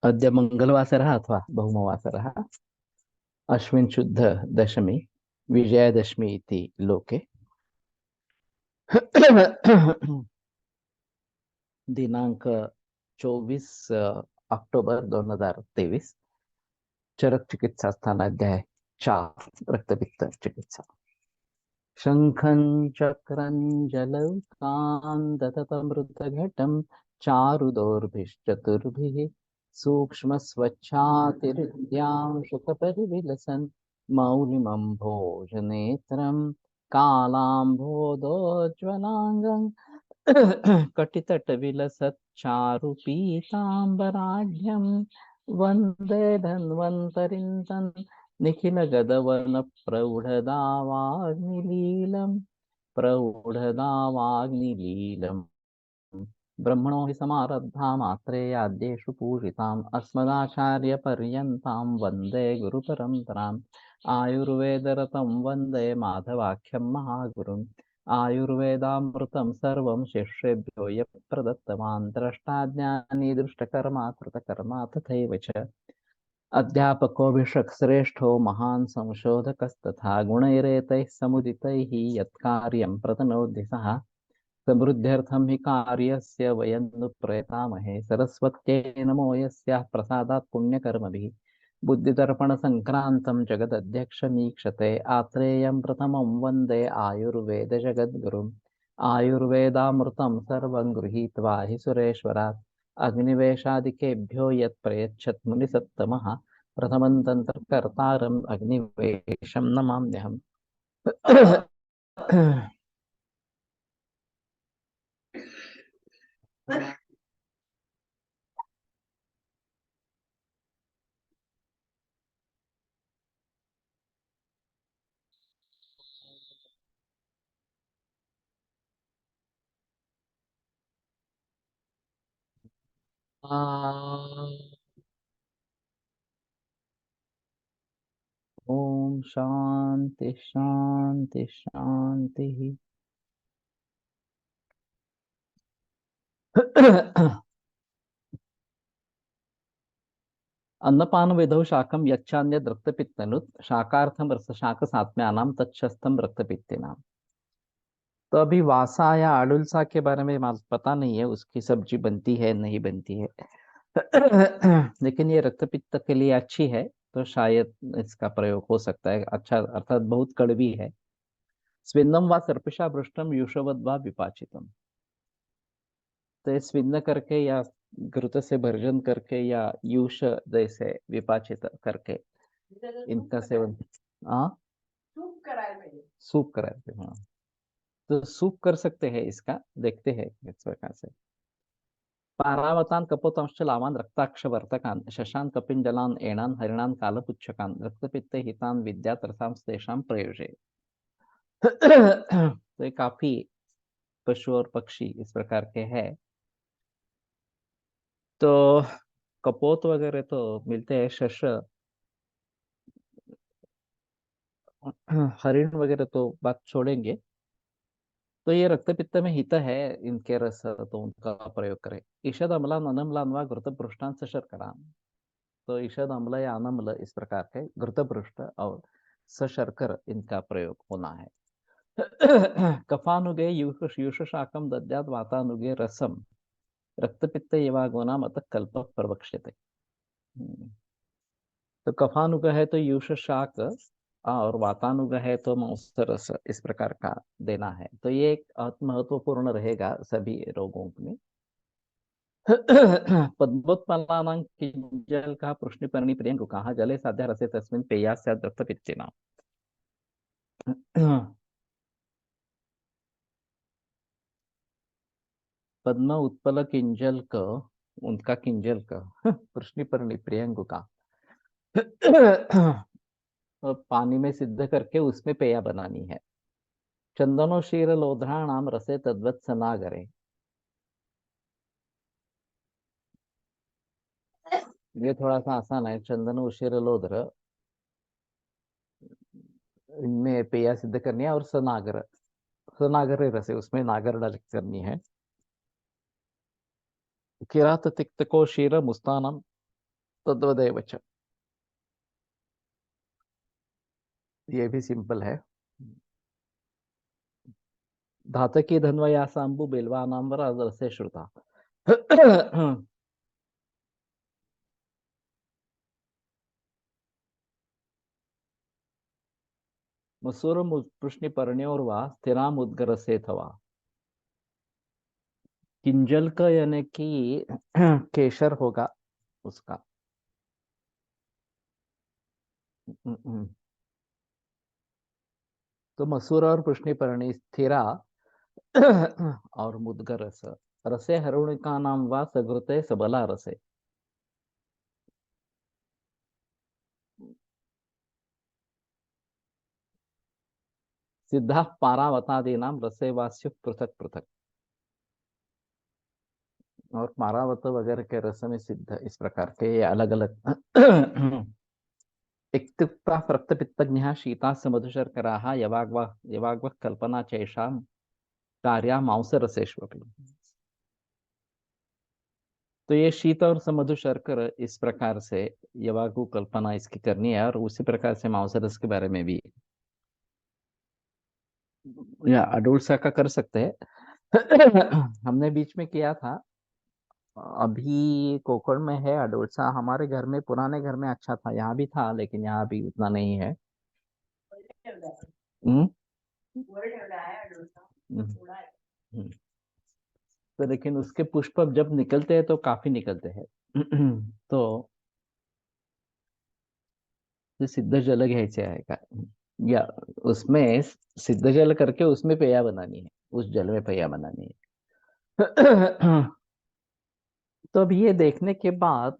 अद्य मंगलवासरः अथवा बहुमवासरः अश्विन शुद्ध दशमी विजयादशमी इति लोके दिनांक 24 अक्टोबर 2023 चरक चिकित्सा स्थानाध्याय 4 रक्तपित्त चिकित्सा। शंखं चक्रं जलौकां चारुदोर्भिश्चतुर्भिः सूक्ष्मस्वच्छातिहृद्यां शुकपरिविलसन् मौलिमं भोजनेत्रं कालाम्भोदोज्ज्वलाङ्गं कटितटविलसच्चारुपीताम्बराढ्यं वन्दे धन्वन्तरिं तन् निखिलगदवनप्रौढदावाग्निलीलम् ब्रह्मणो हि समारब्धामात्रेयाद्येषु पूजिताम् अस्मदाचार्यपर्यन्तां वन्दे गुरुपरम्पराम् आयुर्वेदरतं वन्दे माधवाख्यं महागुरुम् आयुर्वेदामृतं सर्वं शिष्येभ्यो यः प्रदत्तवान् द्रष्टाज्ञानी दृष्टकर्मा कृतकर्मा तथैव च अध्यापकोऽभिषक्श्रेष्ठो महान् संशोधकस्तथा गुणैरेतैः समुदितैः यत्कार्यं प्रतनोति सः समृद्ध्यर्थं हि कार्यस्य वयं नु प्रयतामहे सरस्वत्यै नमो यस्याः प्रसादात् पुण्यकर्मभिः बुद्धिदर्पणसङ्क्रान्तं जगदध्यक्षमीक्षते आत्रेयं प्रथमं वन्दे आयुर्वेदजगद्गुरुम् आयुर्वेदामृतं सर्वं गृहीत्वा हि सुरेश्वरात् अग्निवेशादिकेभ्यो यत् प्रयच्छत् मुनिसत्तमः प्रथमं तन्त्रकर्तारम् अग्निवेशं नमाम्यहम्। ओम शांति शांति शांति। अन्नपान विधौ शाकं यच्छान्यद् रक्तपित्तनुत् शाकार्थं रसशाक सात्म्यानाम तच्छस्तम रक्तपित्तिनाम। तो अभी वासा या आडुलसा के बारे में पता नहीं है, उसकी सब्जी बनती है नहीं बनती है। लेकिन ये रक्त पित्त के लिए अच्छी है, तो शायद इसका प्रयोग हो सकता है। अच्छा, अर्थात बहुत कड़वी है। स्विन्नम व सर्पिषा भृष्टम यूषवद व विपाचितम। तो ये स्विन्न करके या घृत से भर्जन करके या यूष जैसे विपाचित करके इनका सेवन। हाँ, सूप कराए। हाँ, तो सूप कर सकते हैं इसका, देखते हैं किस प्रकार से। पारावतान कपोतांश्च लावान रक्ताक्ष वर्तकान शशान कपिंजलान एणान हरिणान कालपुच्छकान रक्तपित्ते हितान विद्यात रसांस्तेषां प्रयोजे। तो ये काफी पशु और पक्षी इस प्रकार के हैं। तो कपोत वगैरह तो मिलते हैं, शश हरिण वगैरह तो बात छोड़ेंगे। तो ये रक्तपित्त में हित है, इनके रस तो उनका प्रयोग करें। ईषद अम्लान अनम्लान व घृतपृष्ठान सशर्करान। तो ईषद अम्ल या अनम्ल इस प्रकार के घृतपृष्ठ और सशर्कर इनका प्रयोग होना है। कफानुगे यूष शाकम दद्यात् वातानुगे रसम रक्तपित्त एवा गुणाम अतः कल्प प्रवक्ष्यते। तो कफानुग है तो यूष शाक और वातानुग है तो मांस रस, इस प्रकार का देना है। तो ये एक महत्वपूर्ण रहेगा सभी रोगों में। पद्मोत्पन्नानां किंजल का पृष्णिपर्णी प्रियंगुकाः जले साध्या रसे तस्मिन् पेया स्यात् रक्तपित्तेन। पद्म उत्पल किंजल का, उनका किंजल का पृष्णिपर्णी प्रियंगुका पानी में सिद्ध करके उसमें पेया बनानी है। चंदनो शीर लोध्राणाम रसे तद्वत् सनागरे। ये थोड़ा सा आसान है। चंदन उशीर लोध्र, इनमें पेया सिद्ध करनी है। और सनागर, सनागर रसे, उसमें नागर डाल करनी है। किरात तिक्तको शीर मुस्तानम तद्वदेव च। ये भी सिंपल है। धातकी धन्वयासाम्बु बिल्वानाम्बर रसे श्रुता। मसूर पुष्णिपर्ण्योर्वा स्थिरामुद्गर से थवा। किंजल का यानी कि केसर होगा उसका। तो मसूर और पुष्णिपर्णी स्थिरा और मुद्गर रस। रसे हरुणिका नाम वा सघृते सबला रसे। सिद्धा पारावतादी नाम रसे वास्यु पृथक पृथक। और पारावत वगैरह के रस में सिद्ध इस प्रकार के अलग अलग। इत्युक्ता रक्तपित्तज्ञः शीतास्य मधुशर्कराः यवाग्वः कल्पना चैषां कार्या मांसरसेष्वपि। तो ये शीत और समधु शर्कर इस प्रकार से यवागु कल्पना इसकी करनी है, और उसी प्रकार से मांसरस के बारे में भी या अडुल्सा का कर सकते हैं। हमने बीच में किया था। अभी कोकण में है अडुल्सा। हमारे घर में पुराने घर में अच्छा था, यहाँ भी था लेकिन यहाँ भी उतना नहीं है। हम्म। हम्म। हम्म। तो लेकिन उसके पुष्प अब जब निकलते हैं तो काफी निकलते हैं। तो ते सिद्ध जल घ्यायचे आहे का, या उसमें सिद्ध जल करके उसमें पेया बनानी है, उस जल में पेया बनानी है। तो अब ये देखने के बाद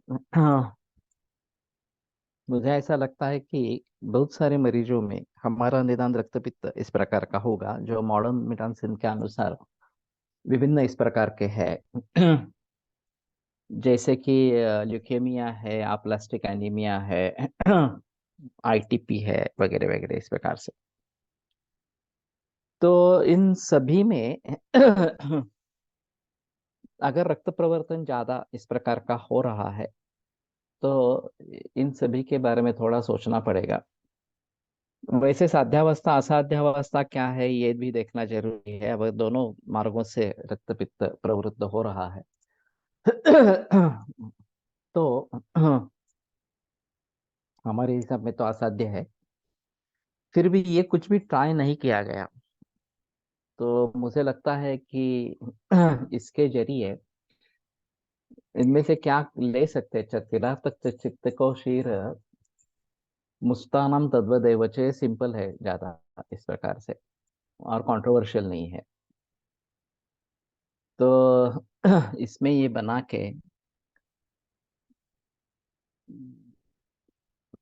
मुझे ऐसा लगता है कि बहुत सारे मरीजों में हमारा निदान रक्तपित्त इस प्रकार का होगा, जो मॉडर्न मेडिसिन के अनुसार विभिन्न इस प्रकार के हैं। जैसे कि ल्यूकेमिया है, आप्लास्टिक एनीमिया है, आईटीपी है, वगैरह वगैरह इस प्रकार से। तो इन सभी में अगर रक्त प्रवर्तन ज्यादा इस प्रकार का हो रहा है तो इन सभी के बारे में थोड़ा सोचना पड़ेगा। वैसे साध्यावस्था असाध्यावस्था क्या है ये भी देखना जरूरी है। अब दोनों मार्गों से रक्तपित्त प्रवृत्त हो रहा है। तो हमारे हिसाब में तो असाध्य है। फिर भी ये कुछ भी ट्राई नहीं किया गया, तो मुझे लगता है कि इसके जरिए इनमें से क्या ले सकते हैं। चतिरा तक चित्त को शीर मुस्तानम तद्वदेवचे सिंपल है ज्यादा इस प्रकार से, और कंट्रोवर्शियल नहीं है। तो इसमें ये बना के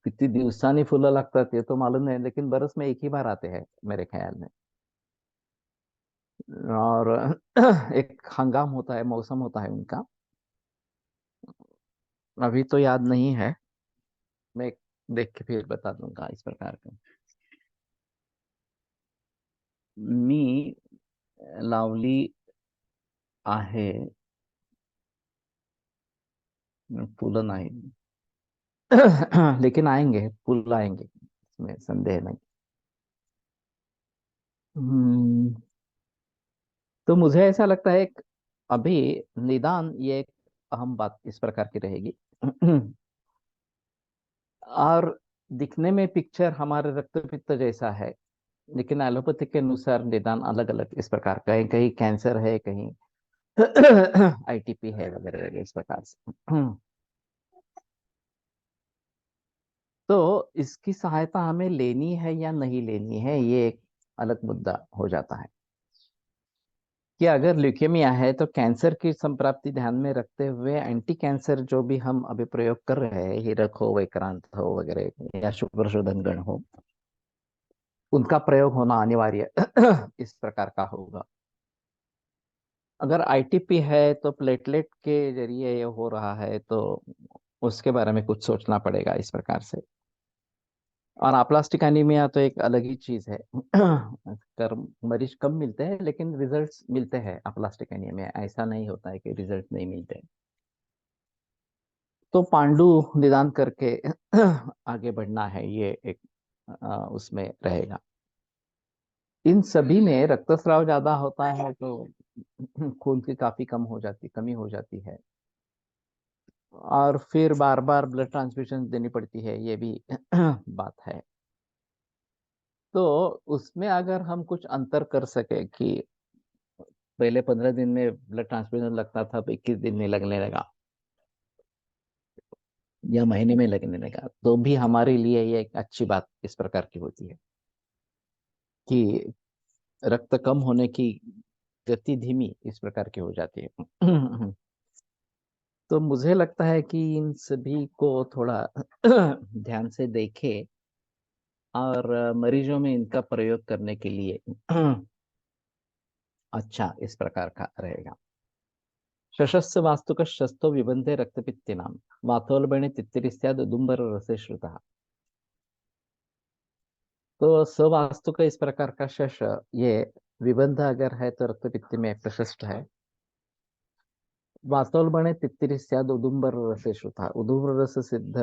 किती दिवसांनी फुलं लागतात ये तो मालूम नहीं, लेकिन बरस में एक ही बार आते हैं मेरे ख्याल में। और एक हंगाम होता है, मौसम होता है उनका। अभी तो याद नहीं है, मैं देख के फिर बता दूंगा इस प्रकार का। मी लावली आहे, फुलं नाही। लेकिन आएंगे, फूल आएंगे, इसमें संदेह नहीं। हम्म, तो मुझे ऐसा लगता है अभी निदान ये एक अहम बात इस प्रकार की रहेगी। और दिखने में पिक्चर हमारे रक्तपित्त जैसा है, लेकिन एलोपैथी के अनुसार निदान अलग अलग इस प्रकार का है। कहीं कैंसर है, कहीं आईटीपी है, वगैरह वगैरह इस प्रकार से। तो इसकी सहायता हमें लेनी है या नहीं लेनी है, ये एक अलग मुद्दा हो जाता है। कि अगर ल्यूकेमिया है तो कैंसर की संप्राप्ति ध्यान में रखते हुए एंटी कैंसर जो भी हम अभी प्रयोग कर रहे हैं, हीरक हो, विक्रांत हो, वगैरह या शुक्र शोधन गण हो, उनका प्रयोग होना अनिवार्य इस प्रकार का होगा। अगर आईटीपी है तो प्लेटलेट के जरिए ये हो रहा है, तो उसके बारे में कुछ सोचना पड़ेगा इस प्रकार से। और अप्लास्टिक एनीमिया तो एक अलग ही चीज है। कर मरीज कम मिलते हैं लेकिन रिजल्ट्स मिलते हैं। अप्लास्टिक एनीमिया ऐसा नहीं होता है कि रिजल्ट नहीं मिलते। तो पांडु निदान करके आगे बढ़ना है, ये एक उसमें रहेगा। इन सभी में रक्तस्राव ज्यादा होता है तो खून की काफी कमी हो जाती है, और फिर बार बार ब्लड ट्रांसफ्यूजन देनी पड़ती है, ये भी बात है। तो उसमें अगर हम कुछ अंतर कर सके कि पहले 15 दिन में ब्लड ट्रांसफ्यूजन लगता था, अब 21 दिन में लगने लगा या महीने में लगने लगा, तो भी हमारे लिए ये एक अच्छी बात इस प्रकार की होती है कि रक्त कम होने की गति धीमी इस प्रकार की हो जाती है। तो मुझे लगता है कि इन सभी को थोड़ा ध्यान से देखे और मरीजों में इनका प्रयोग करने के लिए अच्छा इस प्रकार का रहेगा। शशस्य वास्तुक शस्तो विबंधे रक्तपित्तिनाम वातोलबणे तित्तिरिस्याद उदुम्बर रसे श्रुतः। तो सवास्तुक इस प्रकार का शश, ये विबंध अगर है तो रक्तपित्त में प्रशस्त है। वातोलबणे तित्तिरिस्याद उदुम्बर रसे श्रुतः, उदुम्बर रस सिद्ध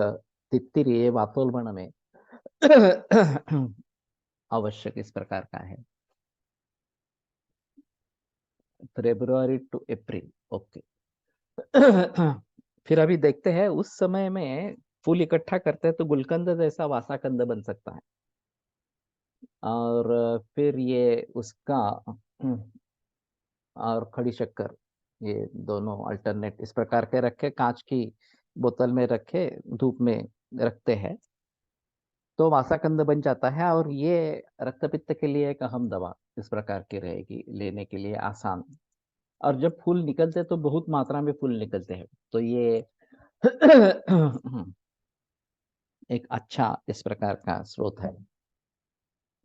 तित्तिरि ये वातोलबण में आवश्यक इस प्रकार का है। February to April, okay. फिर अभी देखते हैं, उस समय में फूल इकट्ठा करते हैं तो गुलकंद जैसा वासाकंद बन सकता है, और फिर ये उसका और खड़ी शक्कर, ये दोनों अल्टरनेट इस प्रकार के रखे, कांच की बोतल में रखे, धूप में रखते हैं, तो वासाकंद बन जाता है। और ये रक्तपित्त के लिए एक अहम दवा इस प्रकार की रहेगी, लेने के लिए आसान। और जब फूल निकलते तो बहुत मात्रा में फूल निकलते हैं, तो ये एक अच्छा इस प्रकार का स्रोत है।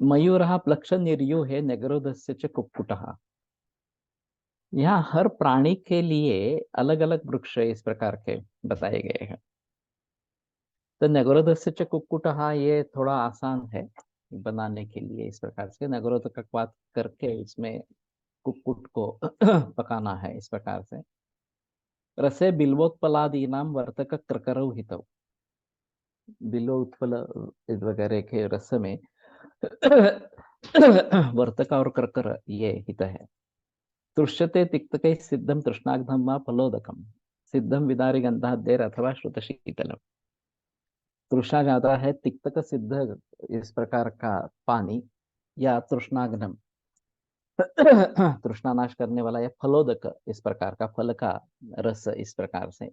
मयूरः प्लक्ष निर्यूहे नगरोधस्य च कुक्कुटः। यहाँ हर प्राणी के लिए अलग अलग वृक्ष इस प्रकार के बताए गए हैं। तो नगरोधस्य च कुक्कुटः ये थोड़ा आसान है बनाने के लिए, इस प्रकार से नगरोध का बात करके इसमें कुक्कुट को पकाना है इस प्रकार से। रसे बिल्वोत्पलादीनां वर्तक कृकरौ हितौ, बिल्व उत्पल वगैरह के रस में वर्तक और कर्कर ये हित है। तुष्यते तिक्तकै सिद्धम तृष्णाग्धम वा फलोदकम सिद्धम विदारी गंधाद्यैर अथवा श्रुतशीतलम। तृष्णा ज्यादा है, तिक्तक सिद्ध इस प्रकार का पानी, या तृष्णाग्नम तृष्णा नाश करने वाला, या फलोदक इस प्रकार का फल का रस इस प्रकार से।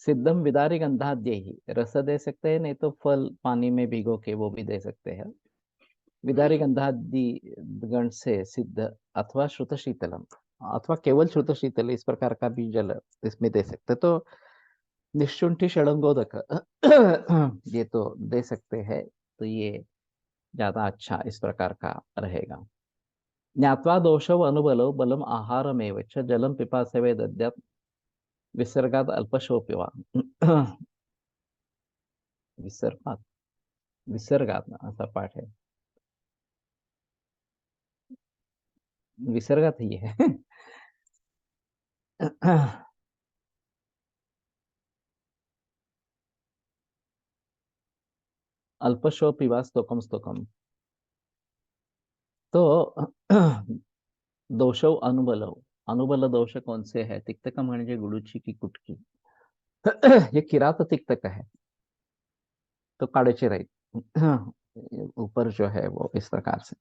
सिद्धम विदारी गंधाद्य ही रस दे सकते हैं, नहीं तो फल पानी में भिगो के वो भी दे सकते हैं। विदारी गंधादि गण से सिद्ध, अथवा श्रुत शीतलम, अथवा केवल श्रुत शीतल इस प्रकार का भी जल इसमें दे सकते, तो निश्चुंठी षडंगोदक ये तो दे सकते हैं, तो ये ज्यादा अच्छा इस प्रकार का रहेगा। ज्ञात्वा दोषौ अनुबलो बलम आहारमेव च जलम पिपासेवे दद्यात् विसर्गात अल्पशोपि वा। विसर्गात, विसर्गात असा पाठ है, विसर्गात ही है। अल्पशोपि वा स्तोकम स्तोकम। तो दोषव अनुबलव, अनुबल दोष कौन से है? तिक्तक म्हणजे गुडूची की कुटकी। ये किरात तिक्तक है, तो काढायचे राहील ऊपर जो है वो इस प्रकार से।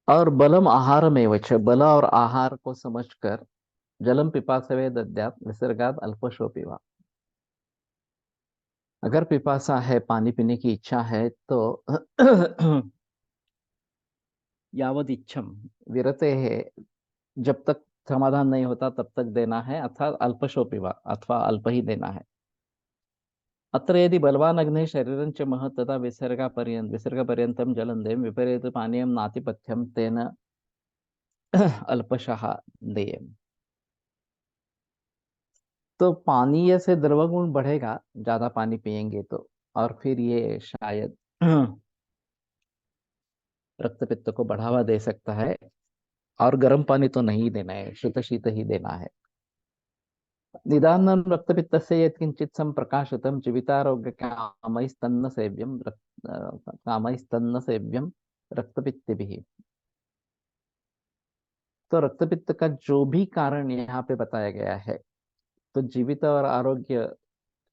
और बलम आहार में वच, बल और आहार को समझकर जलम पिपासवे दद्यात विसर्गात अल्पशो पीवा। अगर पिपासा है, पानी पीने की इच्छा है, तो यावद इच्छम विरते है, जब तक समाधान नहीं होता तब तक देना है, अर्थात अल्पशो पीवा, अथवा अल्प ही देना है। अत्र यदि बलवान अग्नि शरीरं च महत् तथा विसर्ग पर्यंतम जलं देम विपरीत पानीयम नातिपथ्यम तेन अल्पशः देयम। तो पानीय से द्रवगुण बढ़ेगा, ज्यादा पानी पिएंगे तो, और फिर ये शायद रक्तपित्त को बढ़ावा दे सकता है। और गर्म पानी तो नहीं देना है, शीत शीत ही देना है। निदानं रक्तपित्तस्य यत्किञ्चित् सम्प्रकाशितं जीवितारोग्यकामैस्तन्न सेव्यं कामैस्तन्न सेव्यं रक्तपित्तभिः। तो रक्तपित्त का जो भी कारण यहाँ पे बताया गया है, तो जीवित और आरोग्य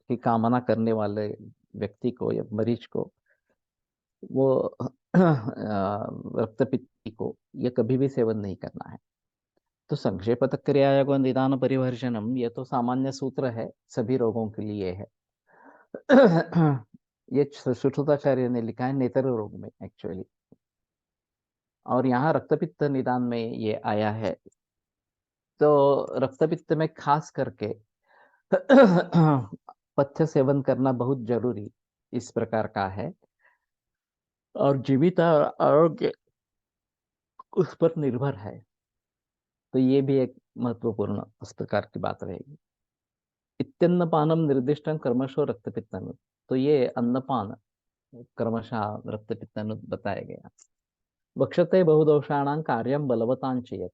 की कामना करने वाले व्यक्ति को या मरीज को वो रक्तपित्त को ये कभी भी सेवन नहीं करना है। तो संक्षेपतः क्रियायोग निदान परिवर्जनम ये तो सामान्य सूत्र है, सभी रोगों के लिए है। ये सुश्रुताचार्य ने लिखा है नेत्र रोग में एक्चुअली, और यहाँ रक्तपित्त निदान में ये आया है। तो रक्तपित्त में खास करके पथ्य सेवन करना बहुत जरूरी इस प्रकार का है, और जीवित आरोग्य उस पर निर्भर है। तो ये भी एक महत्वपूर्ण उस प्रकार की बात रहेगी। इत्यन्नपानम निर्दिष्टं क्रमशः रक्तपित्तन, तो ये अन्नपान क्रमशः रक्तपित्तन बताया गया। वक्षते बहुदोषाणां कार्यं बलवतां चेत्,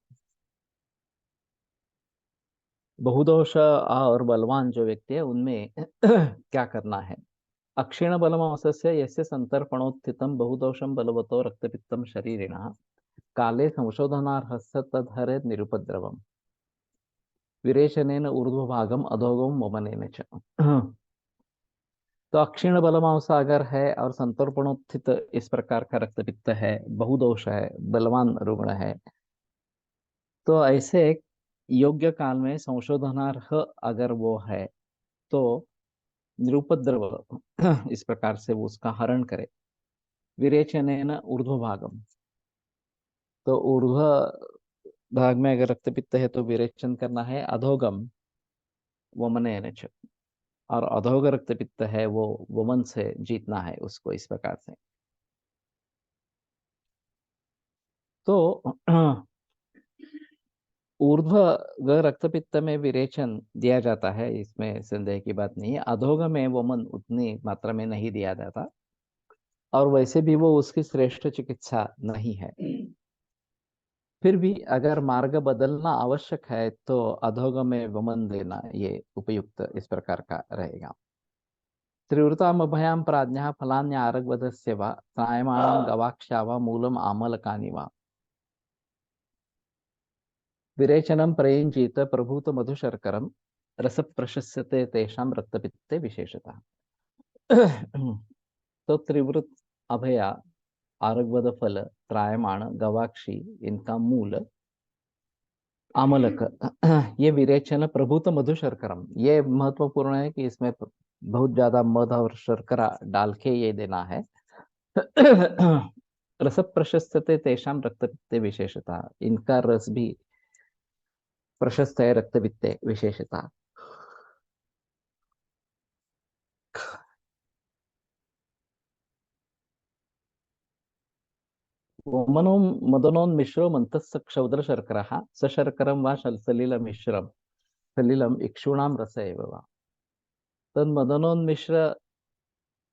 बहुदोष और बलवान जो व्यक्ति है उनमें क्या करना है। अक्षीण बलमांसस्य यस्य संतर्पणोत्थितं बहुदोषं बलवतो रक्तपित्तं शरीरिणः काले संशोधनार्हस्य तद्हरेत् निरुपद्रवम् विरेचनेन ऊर्ध्वभागम अधोगम वमनेन च। तो अक्षीण बलमांस अगर है और संतर्पणोत्थित इस प्रकार का रक्तपित्त है, बहुदोष है, बलवान रुग्ण है, तो ऐसे योग्य काल में संशोधनार्ह अगर वो है तो निरुपद्रव इस प्रकार से वो उसका हरण करे। विरेचनेन ऊर्ध्वभागम, तो ऊर्ध्व भाग में अगर रक्तपित्त है तो विरेचन करना है। अधोगम वमनेन च, और अधोग रक्तपित्त है वो वमन से जीतना है उसको इस प्रकार से। तो ऊर्ध्व रक्तपित्त में विरेचन दिया जाता है, इसमें संदेह की बात नहीं है। अधोग में वमन उतनी मात्रा में नहीं दिया जाता, और वैसे भी वो उसकी श्रेष्ठ चिकित्सा नहीं है। फिर भी अगर मार्ग बदलना आवश्यक है तो अधोग में वमन देना ये उपयुक्त इस प्रकार का रहेगा। त्रिवृतामभयां प्राज्ञः फलान्यारगवधस्य वा त्रायमाणं गवाक्षा वा मूलम आमलकानि वा विरेचनं प्रयुञ्जीत प्रभूत मधुशर्करं रस प्रशस्यते तेषां रक्तपित्ते विशेषतः। तो त्रिवृत, अभया, आरगवद फल, त्रायमाण, गवाक्षी, इनका मूल, आमलक, ये विरेचन प्रभूत मधु शर्करम, ये महत्वपूर्ण है कि इसमें बहुत ज्यादा मध और शर्करा डाल के ये देना है। रस प्रशस्यते तेषाम रक्तपित्ते विशेषता, इनका रस भी प्रशस्त है रक्तपित्ते विशेषता। मनो मदनोन्मिश्रो मंतस्स क्षौद्र शर्करः सशर्करं वा सलिल मिश्रम सलिलम इक्षुणाम रस एव वा। तो मदनोन्मिश्र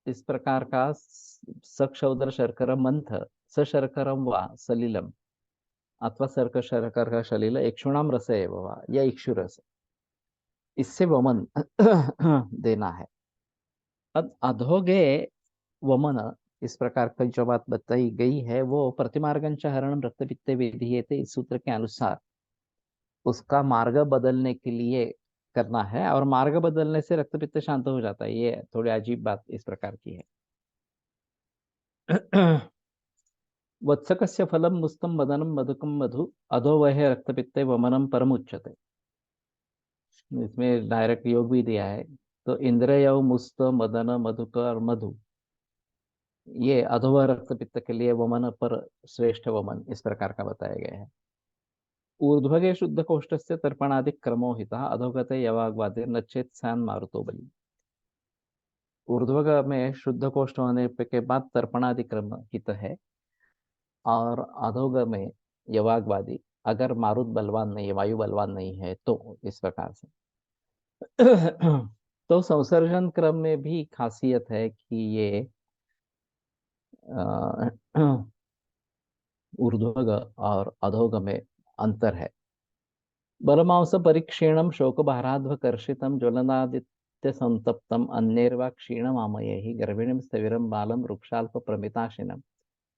इस प्रकार का सक्षौदर शर्कर मंथ सशर्करम वा सलिलम, अथवा सर्क शर्कर का सलिल इक्षुणाम रस एव वा, या इक्षु रस, इससे वमन देना है। अब अधोगे वमन इस प्रकार की जो बात बताई गई है वो प्रतिमार्गंच हरणम रक्तपित्ते विधीयते इस सूत्र के अनुसार उसका मार्ग बदलने के लिए करना है, और मार्ग बदलने से रक्तपित्त शांत हो जाता है। ये थोड़ी अजीब बात इस प्रकार की है। वत्सकस्य फलम मुस्तं मदनम मधुकम मधु अधो वह रक्तपित्ते वमनम परम उच्यते। इसमें डायरेक्ट योग भी दिया है। तो इंद्रिय मुस्त मदन मधुक और मधु, ये अधोवह रक्तपित्त के लिए वमन पर श्रेष्ठ वमन इस प्रकार का बताया गया है। ऊर्ध्वगे शुद्ध कोष्ठस्य तर्पणादि क्रमो हितः अधोगते यवाग्वादे नचेत सैन मारुतो बलि। ऊर्ध्वग में शुद्ध कोष्ठ होने के बाद तर्पणादि क्रम हित है, और अधोग में यवाग्वादी, अगर मारुत बलवान नहीं है, वायु बलवान नहीं है तो इस प्रकार से। तो संसर्जन क्रम में भी खासियत है कि ये अ, ऊर्ध्वग और अधोग में अंतर है। बलमांस परीक्षीणम शोकभाराध्वकर्षितम ज्वलनादित्य संतप्तम अन्यर्वा क्षीणमामयैः गर्भिणीं स्थविरं बालं वृक्षाल्प प्रमिताशिनम्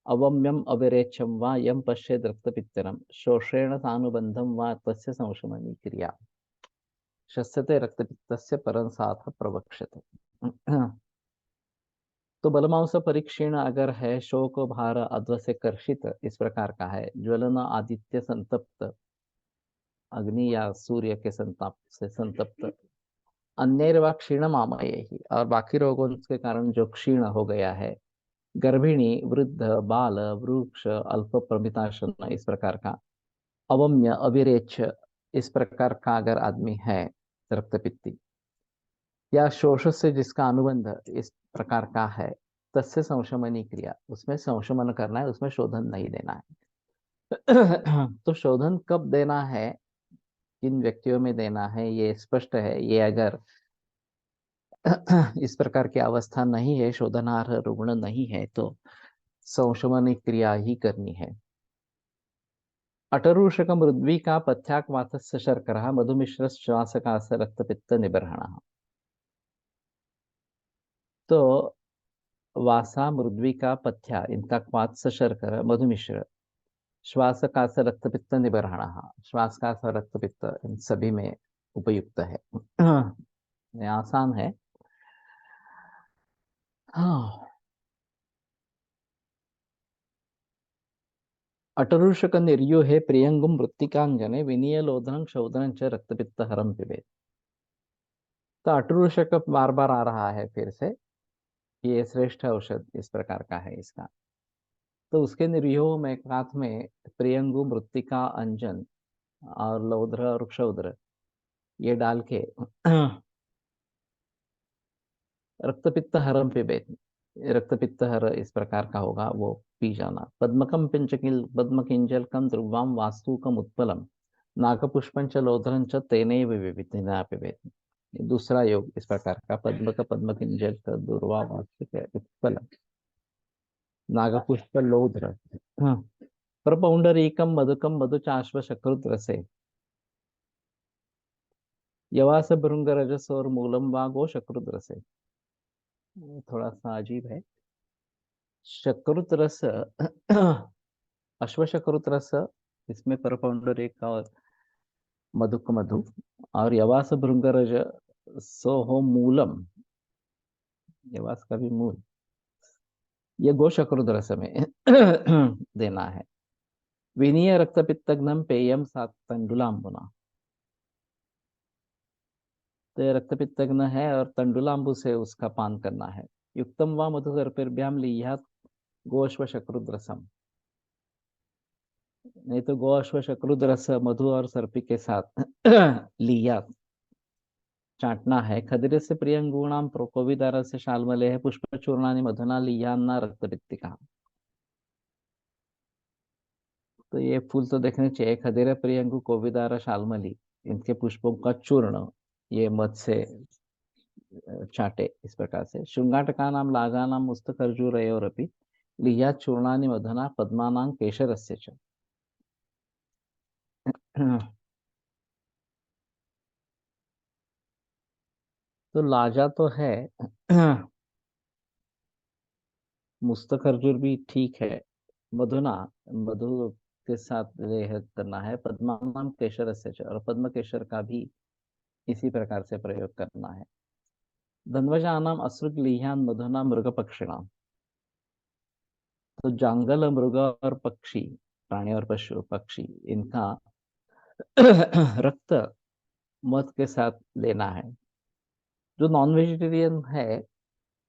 अवम्यम अविरेच्छम वा यम पश्येद रक्तपित्तरम शोषेण सानुबंधम वा तस्य संशमनी क्रिया शस्यते रक्तपित्तस्य परंसाथ प्रवक्ष्यते। तो बलमांस परीक्षीण अगर है, शोक भार अध्व से कर्षित इस प्रकार का है, ज्वलन आदित्य संतप्त अग्नि या सूर्य के संताप से संतप्त, अन्य व क्षीण मामय ही, और बाकी रोगों के कारण जो क्षीण हो गया है, गर्भिणी वृद्ध बाल वृक्ष अल्प प्रमिताशन इस प्रकार का, अवम्य अविरेच इस प्रकार का अगर आदमी है रक्तपित्ती, या शोष से जिसका अनुबंध इस प्रकार का है, तस्य संशमनी क्रिया, उसमें संशमन करना है, उसमें शोधन नहीं देना है। तो शोधन कब देना है, किन व्यक्तियों में देना है, ये स्पष्ट है। ये अगर इस प्रकार की अवस्था नहीं है, शोधनार्ह रुग्ण नहीं है, तो संशमन क्रिया ही करनी है। अटरूषक मृद्वी का पथ्याक वातस्य शर्करा मधुमिश्र श्वासकास रक्तपित्त निबर्हण। तो वासा मृद्वी का पथ्या, इनका क्वात्स शर्कर मधुमिश्र श्वासकास रक्तपित्त निबर्हण, श्वासकास और रक्तपित्त इन सभी में उपयुक्त है। ये आसान है। हाँ। अटरूषक निर्यो है प्रियंगुम मृत्तिकांगने विनीयलोधनं क्षौधनं च रक्तपित्त हरम पिबेत। तो अटरूषक बार बार आ रहा है फिर से, ये श्रेष्ठ औषध इस प्रकार का है इसका। तो उसके निर्यो में साथ में प्रियंगु मृत्तिका अंजन और लौध्र और क्षौध्र ये डाल के रक्तपित्त हरम पिबेत, रक्तपित्त हर इस प्रकार का होगा, वो पी जाना। पद्मकम पिंचकिल पद्मकिंजलकम ध्रुवाम वास्तुकम उत्पलम नागपुष्पं च लोधनं च तेनैव विविधेना पिबेत। ये दूसरा योग इस प्रकार का, पद्मक पद्मकिंजल का दुर्वा वास्तुक उत्पलम नागपुष्प लोध्र। हाँ। प्रपौंडरीकम मधुकम मधुचाश्व शकृत रसे यवास भृंग रजस और मूलम वा गो शकृत रसे। थोड़ा सा अजीब है। शकृत रस अश्वशकृत रस, इसमें परपौंडरेक और मधुक मधु, और यवास भृंगरज सो हो मूलम, यवास का भी मूल, ये गोशकृत रस में देना है। विनीय रक्तपित्तग्नम पेयम सात तंडुलाम्बुना। तो ये रक्तपित्तग्न है और तंडुलाम्बु से उसका पान करना है। युक्तम व मधुसर्पिभ्याम लियात गोश्व शकृत रसम। नहीं तो गोश्व शकृत रस मधु और सर्पी के साथ लिया चाटना है। खदिर से प्रियंगुणाम प्रोकोविदार से शालमले है पुष्प चूर्णानि मधुना लियान्ना रक्तपित्तिका। तो ये फूल तो देखने चाहिए, खदिर प्रियंगु कोविदार शालमली, इनके पुष्पों का चूर्ण ये मध से चाटे इस प्रकार से। शुंगाटका नाम लागा नाम मुस्तक अर्जुरयोरपि लिया चूर्णानि मधुना पद्मानां केशरस्य च। तो लाजा तो है, मुस्तक खरजूर भी ठीक है। मधुना, मधु के साथ लेह करना है। पद्मानाम केशर से, और पद्म केशर का भी इसी प्रकार से प्रयोग करना है। धन्वजानाम असृग लिहान मधुना मृग पक्षिणाम। तो जंगल मृग और पक्षी, प्राणी और पशु पक्षी, इनका रक्त मध के साथ लेना है। जो नॉन वेजिटेरियन है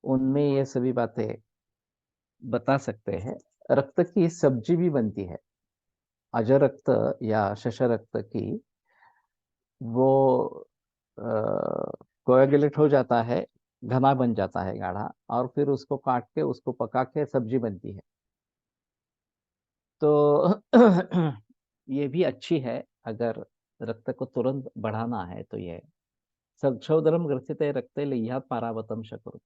उनमें ये सभी बातें बता सकते हैं। रक्त की सब्जी भी बनती है, अजर रक्त या शश रक्त की, वो कोएगुलेट हो जाता है, घना बन जाता है गाढ़ा, और फिर उसको काट के उसको पका के सब्जी बनती है। तो ये भी अच्छी है अगर रक्त को तुरंत बढ़ाना है तो। ये सक्षौदरम ग्रसित रक्ते लिहात पारावतम शकृत।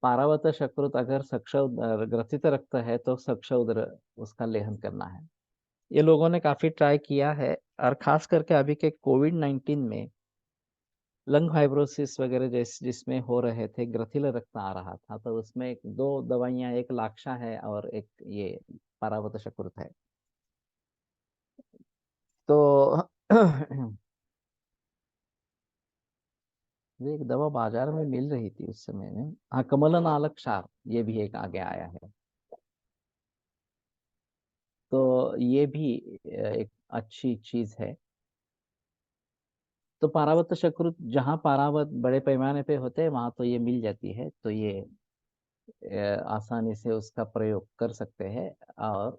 पारावत शकृत, अगर सक्षौ ग्रसित रक्त है तो सक्षौदर उसका लेहन करना है। ये लोगों ने काफी ट्राई किया है, और खास करके अभी के कोविड-19 में लंग फाइब्रोसिस वगैरह जिसमें हो रहे थे, ग्रथिल रक्त आ रहा था, तो उसमें दो दवाइयां, एक लाक्षा है और एक ये पारावत शकुर्त है। तो ये एक दवा बाजार में मिल रही थी उस समय में। हाँ, कमलन आलक क्षार, ये भी एक आगे आया है। तो ये भी एक अच्छी चीज है। तो पारावत शकृत, जहाँ पारावत बड़े पैमाने पे होते हैं वहां तो ये मिल जाती है, तो ये आसानी से उसका प्रयोग कर सकते हैं। और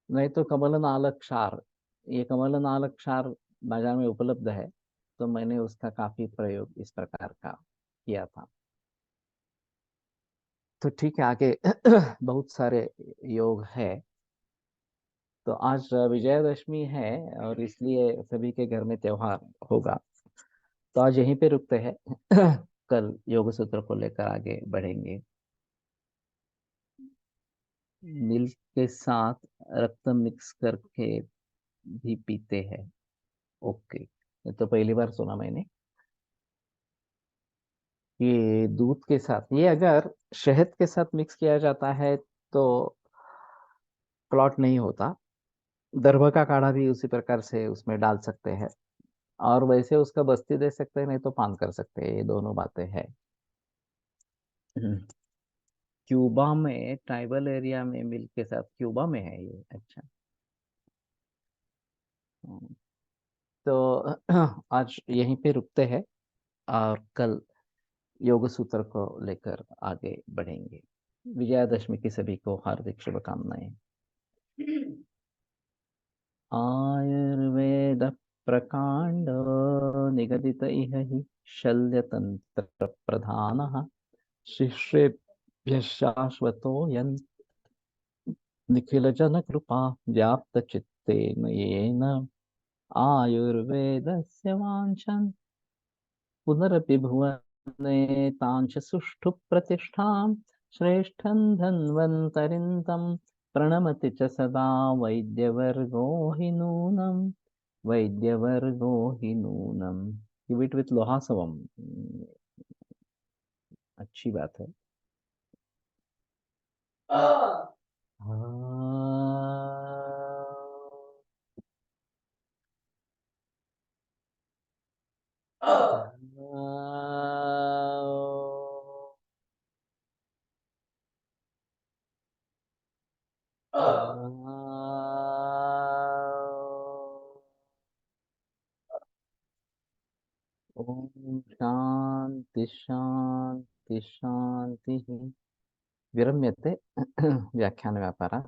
नहीं तो कमलन आलक क्षार, ये कमलन आलक क्षार बाजार में उपलब्ध है, तो मैंने उसका काफी प्रयोग इस प्रकार का किया था। तो ठीक है, आगे बहुत सारे योग है। तो आज विजयदशमी है, और इसलिए सभी के घर में त्योहार होगा। तो आज यहीं पे रुकते हैं। कल योग सूत्र को लेकर आगे बढ़ेंगे। मिल्क के साथ रक्त मिक्स करके भी पीते हैं। ओके, ये तो पहली बार सुना मैंने। ये दूध के साथ, ये अगर शहद के साथ मिक्स किया जाता है तो क्लॉट नहीं होता। दरभा का काढ़ा भी उसी प्रकार से उसमें डाल सकते हैं, और वैसे उसका बस्ती दे सकते हैं, नहीं तो पान कर सकते हैं, ये दोनों बातें हैं। हम्म। क्यूबा में, ट्राइबल एरिया में मिल्क के साथ, क्यूबा में है ये, अच्छा। हम्म। तो आज यहीं पे रुकते हैं, और कल योग सूत्र को लेकर आगे बढ़ेंगे। विजयादशमी की सभी को हार्दिक शुभकामनाएं। आयुर्वेद प्रकांड निगदित इह हि शल्यतंत्र प्रधानः शिष्येभ्यः शाश्वतो यन् निखिल जन कृपा व्याप्त चित्तेन येन आयुर्वेदस्य वाञ्छन् पुनरपि भुवने तांच सुष्ठु प्रतिष्ठां श्रेष्ठं धन्वन्तरिं तं प्रणमति च सदा वैद्यवर्गो हि नूनम्, वैद्यवर्गो हि नूनम्। गिव इट विथ लोहासवम। अच्छी बात है। ओम शांति शांति शांति। विरम्यते व्याख्यान व्यापारा।